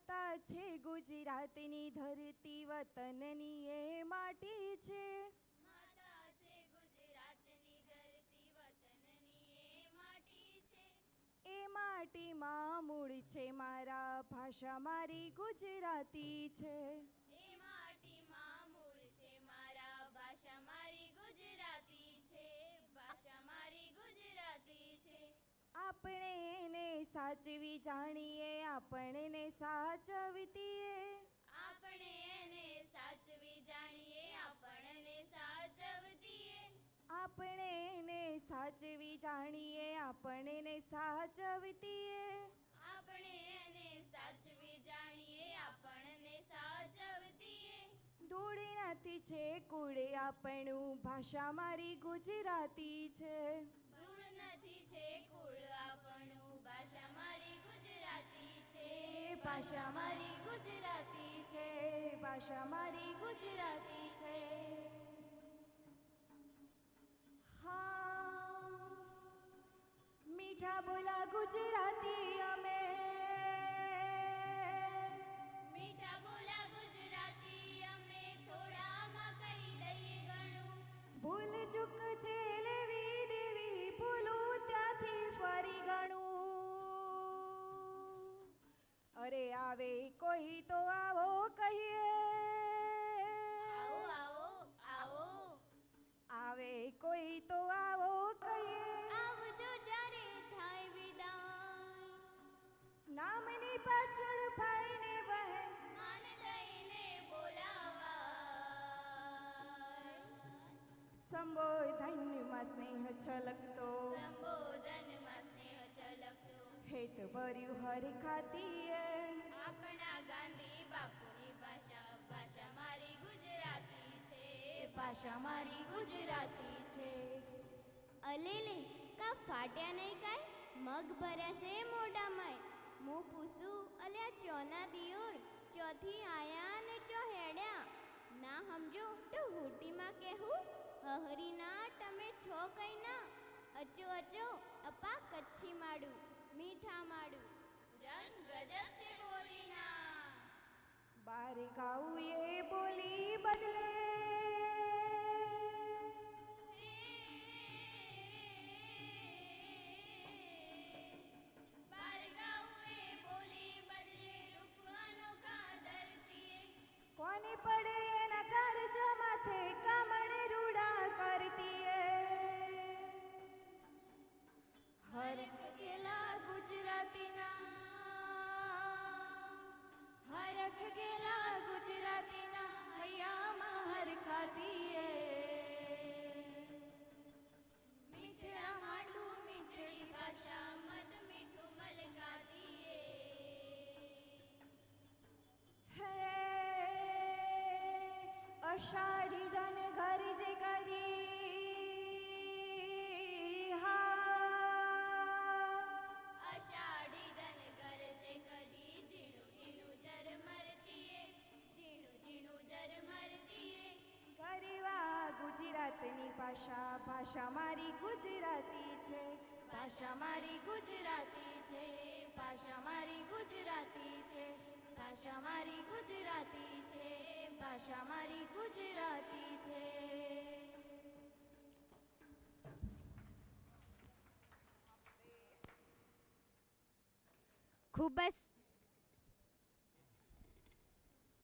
માતા છે ગુજરાતની ધરતી વતનની એ માટી છે. માતા છે ગુજરાતની ધરતી વતનની એ માટી છે. એ માટીમાં મૂળ છે મારા ભાષા મારી ગુજરાતી છે. એ માટીમાં મૂળ છે મારા ભાષા મારી ગુજરાતી છે. ભાષા મારી ગુજરાતી છે. આપણે એને સાચવી જાણીએ આપણને સાચવતીએ. આપણે એને સાચવી જાણીએ આપણને સાચવતીએ. આપણે એને સાચવી જાણીએ આપણને સાચવતીએ. આપણે એને સાચવી જાણીએ આપણને સાચવતીએ. ધૂળ નથી છે કુળે આપણું ભાષા મારી ગુજરાતી છે. ધૂળ નથી છે કુળ આપણું ભાષા મારી ગુજરાતી છે. ભાષા મારી ગુજરાતી છે. ભાષા મારી ગુજરાતી છે. હા મીઠા બોલા ગુજરાતી અમે. મીઠા બોલા ગુજરાતી અમે થોડામાં કહી દઈએ ઘણું. ભૂલ ચૂક છે લેવી દેવી ભૂલું ત્યાંથી ફરી ગણું. અરે આવે કોઈ તો આવો કહીએ. આવો આવો આવો. આવે કોઈ તો આવો કહીએ. આવજો જ્યારે થાય વિદાય. નામની પાછળ ભાઈ ને બહેન માન દઈને બોલાવાય. સંબોધનમાં સ્નેહ છલકતો. સંબોધનમાં સ્નેહ છલકતો. હેત ભર્યું હર ખાતીએ. આપણા ગાંધી બાપુની ભાષા ભાષા મારી ગુજરાતી છે. ભાષા મારી ગુજરાતી છે. અલેલે કા ફાટ્યા નહીં કાંઈ મગ ભર્યા છે મોઢામાંય. હું પૂછું અલ્યા ચોના દિયોર ચોથી આયા ને ચો હેડ્યા. ના સમજો તો હુટીમાં કહેવું હહરી ના તમે છો કઈ ના. અચો અચો અપા કચ્છી માડું મીઠા માડું. રંગ ગજબ છે બોલીના. બાર ગાવું એ બોલી બદલે. કોને પડે એના કાળજ માથે કામણે રૂડા કરતીએ. હરખ ગેલા ગુજરાતીના. હરખ ગેલા ગુજરાતીના હૈયામાં હરખાતીએ. મીઠડા માડું મીઠડી ભાષા મધ મીઠું મલકાતીએ. હે અષાઢી ધન ઘર જે કરી. હા અષાઢી ધન ગરજે કરી ઝીણું ઝીણું જર મરતીએ. ઝીણું ઝીણું જર મરતીએ. કરવા ગુજરાતની ભાષા ભાષા મારી ગુજરાતી છે. ભાષા મારી ગુજરાતી છે. ભાષા મારી ગુજરાતી છે. ભાષા મારી ગુજરાતી છે. ભાષા મારી ગુજરાતી છે. ખૂબ જ